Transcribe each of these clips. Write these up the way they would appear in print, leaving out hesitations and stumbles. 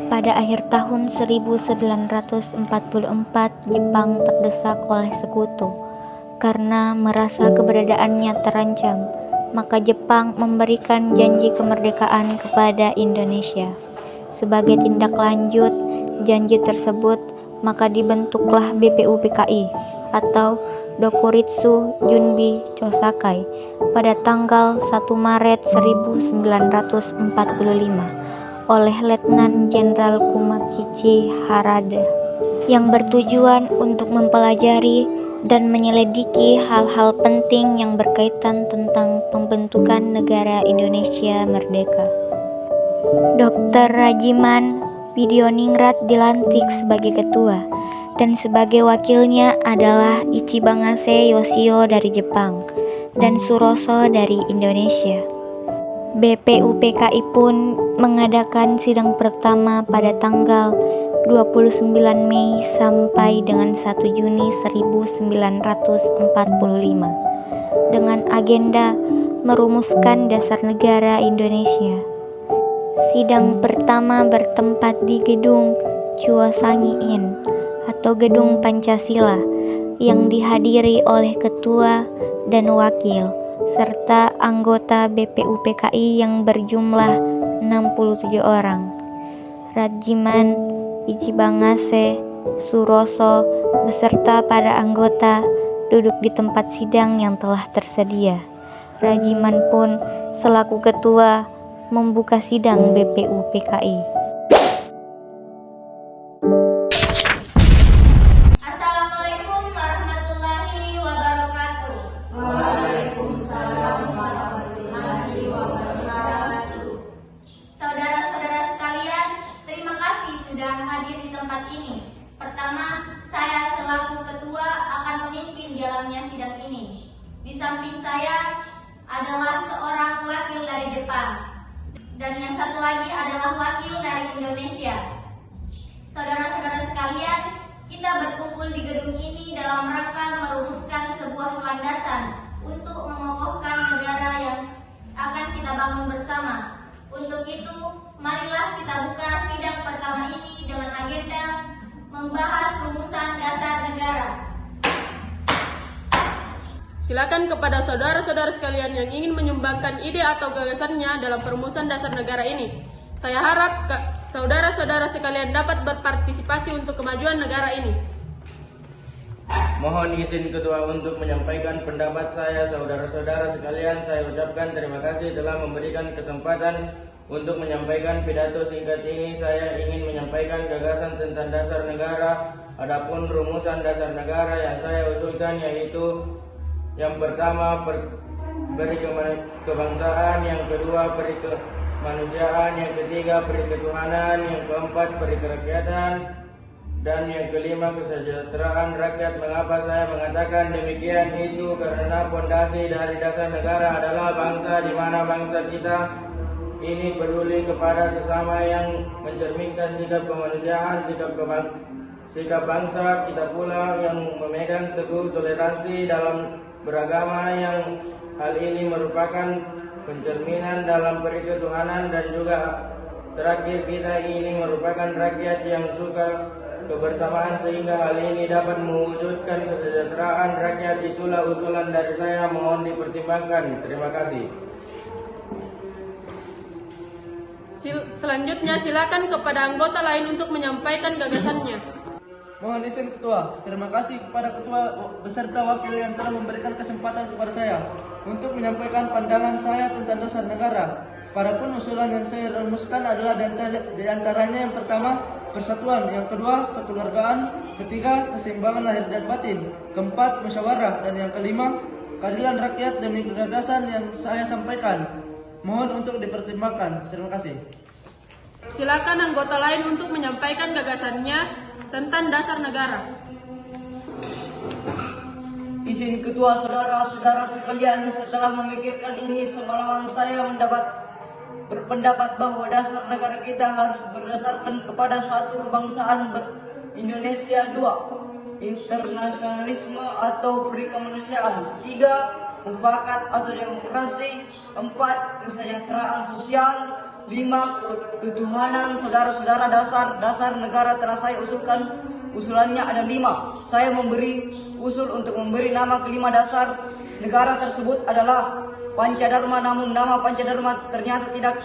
Pada akhir tahun 1944, Jepang terdesak oleh sekutu. Karena merasa keberadaannya terancam, maka Jepang memberikan janji kemerdekaan kepada Indonesia. Sebagai tindak lanjut janji tersebut, maka dibentuklah BPUPKI atau Dokuritsu Junbi Chosakai pada tanggal 1 Maret 1945 oleh Letnan Jenderal Kumakichi Harada yang bertujuan untuk mempelajari dan menyelidiki hal-hal penting yang berkaitan tentang pembentukan negara Indonesia merdeka. Dr. Rajiman Widyoningrat dilantik sebagai ketua, dan sebagai wakilnya adalah Ichibangase Yoshio dari Jepang dan Suroso dari Indonesia. BPUPKI pun mengadakan sidang pertama pada tanggal 29 Mei sampai dengan 1 Juni 1945 dengan agenda merumuskan dasar negara Indonesia. Sidang pertama bertempat di Gedung Chuosangi-in atau Gedung Pancasila yang dihadiri oleh ketua dan wakil serta anggota BPUPKI yang berjumlah 67 orang. Rajiman, Ichibangase, Suroso, beserta para anggota duduk di tempat sidang yang telah tersedia. Rajiman pun selaku ketua membuka sidang BPUPKI. Assalamualaikum warahmatullahi wabarakatuh. Waalaikumsalam warahmatullahi wabarakatuh. Saudara-saudara sekalian, terima kasih sudah hadir di tempat ini. Pertama, saya selaku ketua akan memimpin jalannya sidang ini. Di samping saya adalah seorang wakil dari Jepang, dan yang satu lagi adalah wakil dari Indonesia. Saudara-saudara sekalian, kita berkumpul di gedung ini dalam rangka merumuskan sebuah landasan untuk mengokohkan negara yang akan kita bangun bersama. Untuk itu, marilah kita buka sidang pertama ini dengan agenda membahas rumusan dasar negara. Silakan kepada saudara-saudara sekalian yang ingin menyumbangkan ide atau gagasannya dalam perumusan dasar negara ini. Saya harap saudara-saudara sekalian dapat berpartisipasi untuk kemajuan negara ini. Mohon izin ketua untuk menyampaikan pendapat saya. Saudara-saudara sekalian, saya ucapkan terima kasih telah memberikan kesempatan untuk menyampaikan pidato singkat ini. Saya ingin menyampaikan gagasan tentang dasar negara. Adapun rumusan dasar negara yang saya usulkan yaitu yang pertama beri kebangsaan, yang kedua beri kemanusiaan, yang ketiga beri ketuhanan, yang keempat beri kerakyatan, dan yang kelima kesejahteraan rakyat. Mengapa saya mengatakan demikian? Itu karena pondasi dari dasar negara adalah bangsa, di mana bangsa kita ini peduli kepada sesama yang mencerminkan sikap kemanusiaan, sikap bangsa kita pula yang memegang teguh toleransi dalam beragama, yang hal ini merupakan pencerminan dalam periketuhanan, dan juga terakhir kita ini merupakan rakyat yang suka kebersamaan, sehingga hal ini dapat mewujudkan kesejahteraan rakyat. Itulah usulan dari saya, mohon dipertimbangkan. Terima kasih. Selanjutnya silakan kepada anggota lain untuk menyampaikan gagasannya. Mohon izin ketua, terima kasih kepada ketua beserta wakil yang telah memberikan kesempatan kepada saya untuk menyampaikan pandangan saya tentang dasar negara. Padahal usulan yang saya rumuskan adalah di antaranya yang pertama persatuan, yang kedua kekeluargaan, ketiga keseimbangan lahir dan batin, keempat musyawarah, dan yang kelima keadilan rakyat demi gagasan yang saya sampaikan. Mohon untuk dipertimbangkan. Terima kasih. Silakan anggota lain untuk menyampaikan gagasannya tentang dasar negara. Izin ketua, saudara-saudara sekalian, setelah memikirkan ini semalaman saya berpendapat bahwa dasar negara kita harus berdasarkan kepada satu kebangsaan Indonesia, dua internasionalisme atau perikemanusiaan, tiga mufakat atau demokrasi, empat kesejahteraan sosial, 5. Ketuhanan saudara-saudara dasar negara telah saya usulkan. Usulannya ada 5. Saya memberi usul untuk memberi nama kelima dasar negara tersebut adalah Pancadharma, namun nama Pancadharma ternyata tidak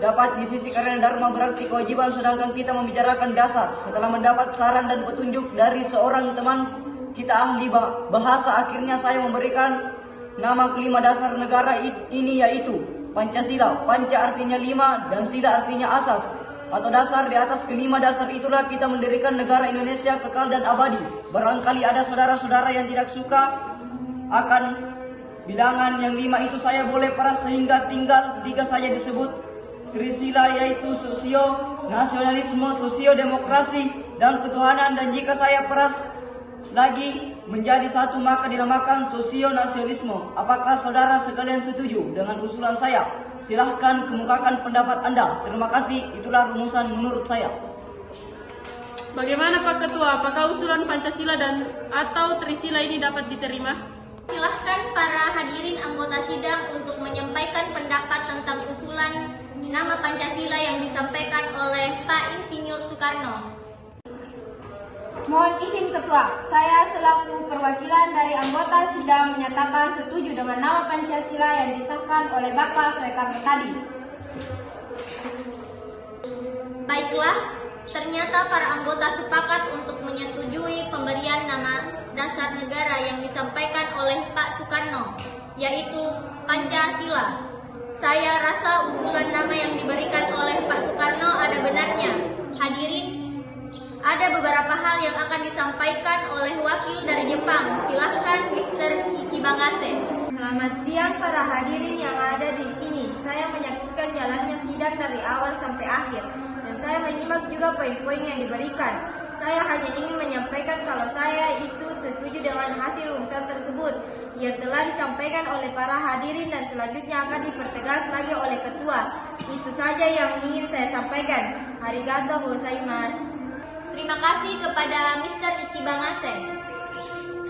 dapat disisi karena dharma berarti kewajiban, sedangkan kita membicarakan dasar. Setelah mendapat saran dan petunjuk dari seorang teman kita ahli bahasa, akhirnya saya memberikan nama kelima dasar negara ini yaitu Pancasila. Panca artinya 5 dan sila artinya asas atau dasar. Di atas kelima dasar itulah kita mendirikan negara Indonesia kekal dan abadi. Barangkali ada saudara-saudara yang tidak suka akan bilangan yang 5 itu, saya boleh peras sehingga tinggal 3 saja disebut Trisila, yaitu sosio nasionalisme, sosio demokrasi, dan ketuhanan. Dan jika saya peras lagi menjadi 1 maka dinamakan sosio nasionalisme. Apakah saudara sekalian setuju dengan usulan saya? Silahkan kemukakan pendapat Anda. Terima kasih. Itulah rumusan menurut saya. Bagaimana Pak Ketua, apakah usulan Pancasila dan atau Trisila ini dapat diterima? Silahkan para hadirin anggota sidang untuk menyampaikan pendapat tentang usulan nama Pancasila yang disampaikan oleh Pak Insinyur Soekarno. Mohon izin Ketua, saya selaku perwakilan dari anggota sidang menyatakan setuju dengan nama Pancasila yang disahkan oleh Bapak Soekarno tadi. Baiklah, ternyata para anggota sepakat untuk menyetujui pemberian nama dasar negara yang disampaikan oleh Pak Soekarno, yaitu Pancasila. Saya rasa usulan nama yang diberikan oleh Pak Soekarno ada benarnya. Hadirin, ada beberapa hal yang akan disampaikan oleh wakil dari Jepang. Silahkan Mr. Ichibagase. Selamat siang para hadirin yang ada di sini. Saya menyaksikan jalannya sidang dari awal sampai akhir, dan saya menyimak juga poin-poin yang diberikan. Saya hanya ingin menyampaikan kalau saya itu setuju dengan hasil rumusan tersebut yang telah disampaikan oleh para hadirin dan selanjutnya akan dipertegas lagi oleh ketua. Itu saja yang ingin saya sampaikan. Arigatou gozaimasu. Terima kasih kepada Mr. Ichibagase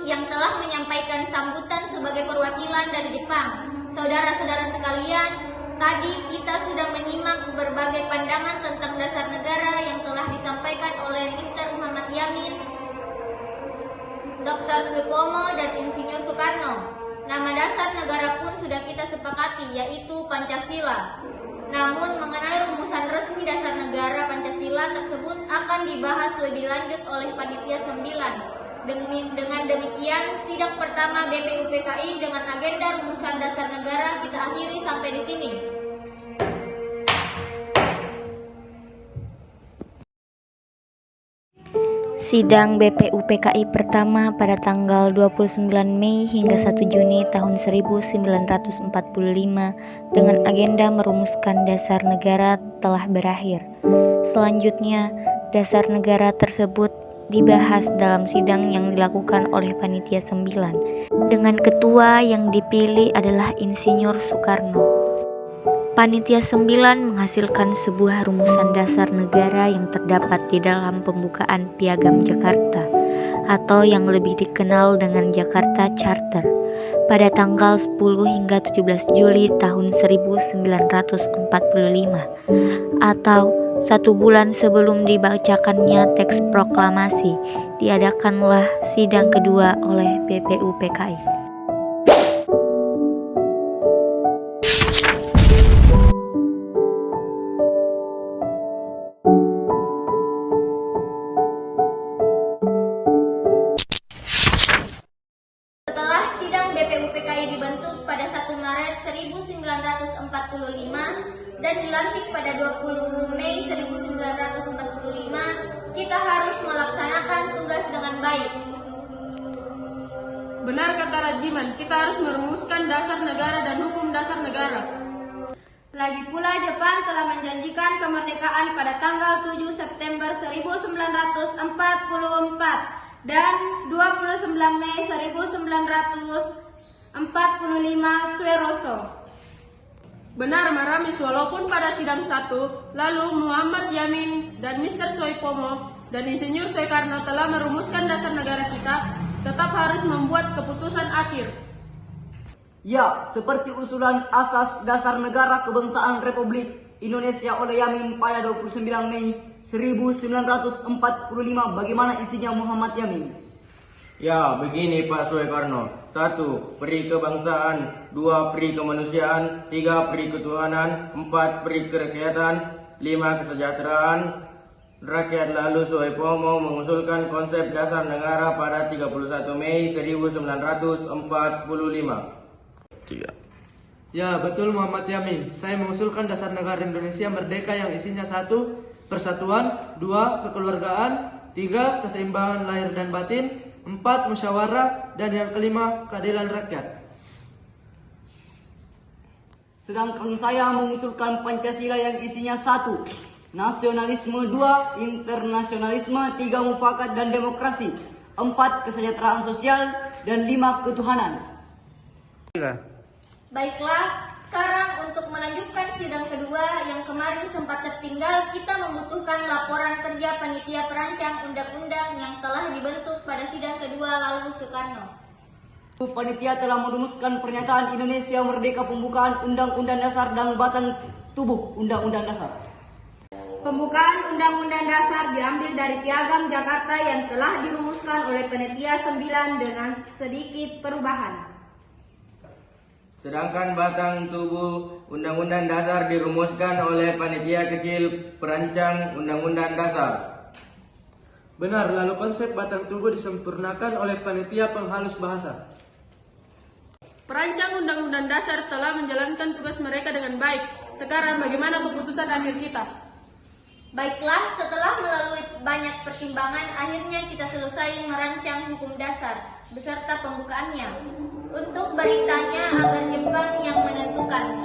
yang telah menyampaikan sambutan sebagai perwakilan dari Jepang. Saudara-saudara sekalian, tadi kita sudah menyimak berbagai pandangan tentang dasar negara yang telah disampaikan oleh Mr. Muhammad Yamin, Dr. Supomo, dan Insinyur Soekarno. Nama dasar negara pun sudah kita sepakati, yaitu Pancasila. Namun mengenai rumusan resmi dasar negara Pancasila tersebut akan dibahas lebih lanjut oleh Panitia 9. Dengan demikian, sidang pertama BPUPKI dengan agenda rumusan dasar negara kita akhiri sampai di sini. Sidang BPUPKI pertama pada tanggal 29 Mei hingga 1 Juni tahun 1945 dengan agenda merumuskan dasar negara telah berakhir. Selanjutnya, dasar negara tersebut dibahas dalam sidang yang dilakukan oleh Panitia 9 dengan ketua yang dipilih adalah Insinyur Soekarno. Panitia 9 menghasilkan sebuah rumusan dasar negara yang terdapat di dalam pembukaan Piagam Jakarta atau yang lebih dikenal dengan Jakarta Charter pada tanggal 10 hingga 17 Juli tahun 1945 atau 1 bulan sebelum dibacakannya teks proklamasi. Diadakanlah sidang kedua oleh BPUPKI. BPUPKI dibentuk pada 1 Maret 1945 dan dilantik pada 20 Mei 1945, kita harus melaksanakan tugas dengan baik. Benar kata Rajiman, kita harus merumuskan dasar negara dan hukum dasar negara. Lagi pula Jepang telah menjanjikan kemerdekaan pada tanggal 7 September 1944 dan 29 Mei 1945 Sueroso. Benar Maramis, walaupun pada sidang 1 lalu Muhammad Yamin dan Mr. Soepomo dan Insinyur Soekarno telah merumuskan dasar negara kita, tetap harus membuat keputusan akhir. Ya, seperti usulan asas dasar negara kebangsaan Republik Indonesia oleh Yamin pada 29 Mei 1945. Bagaimana isinya Muhammad Yamin? Ya, begini Pak Suekarno. 1. Peri kebangsaan, 2. Peri kemanusiaan, 3. Peri ketuhanan, 4. Peri kerakyatan, 5. Kesejahteraan rakyat. Lalu Soepomo mengusulkan konsep dasar negara pada 31 Mei 1945. 3. Ya, betul Muhammad Yamin. Saya mengusulkan dasar negara Indonesia merdeka yang isinya 1. Persatuan, 2. Kekeluargaan, 3. Keseimbangan lahir dan batin, 4. Musyawarah, dan yang kelima keadilan rakyat. Sedangkan saya mengusulkan Pancasila yang isinya 1. Nasionalisme, 2. Internasionalisme, 3. Mufakat dan demokrasi, 4. Kesejahteraan sosial, dan 5. Ketuhanan. Baiklah, sekarang untuk melanjutkan sidang kedua yang kemarin sempat tertinggal, kita membutuhkan laporan kerja panitia perancang undang-undang yang telah dibentuk pada sidang kedua lalu Soekarno. Panitia telah merumuskan pernyataan Indonesia Merdeka, pembukaan Undang-Undang Dasar dan batang tubuh Undang-Undang Dasar. Pembukaan Undang-Undang Dasar diambil dari Piagam Jakarta yang telah dirumuskan oleh Panitia 9 dengan sedikit perubahan. Sedangkan batang tubuh Undang-Undang Dasar dirumuskan oleh panitia kecil perancang Undang-Undang Dasar. Benar, lalu konsep batang tubuh disempurnakan oleh panitia penghalus bahasa. Perancang Undang-Undang Dasar telah menjalankan tugas mereka dengan baik. Sekarang bagaimana keputusan akhir kita? Baiklah, setelah melalui banyak pertimbangan, akhirnya kita selesai merancang hukum dasar beserta pembukaannya. Untuk beritanya agar Jepang yang menentukan.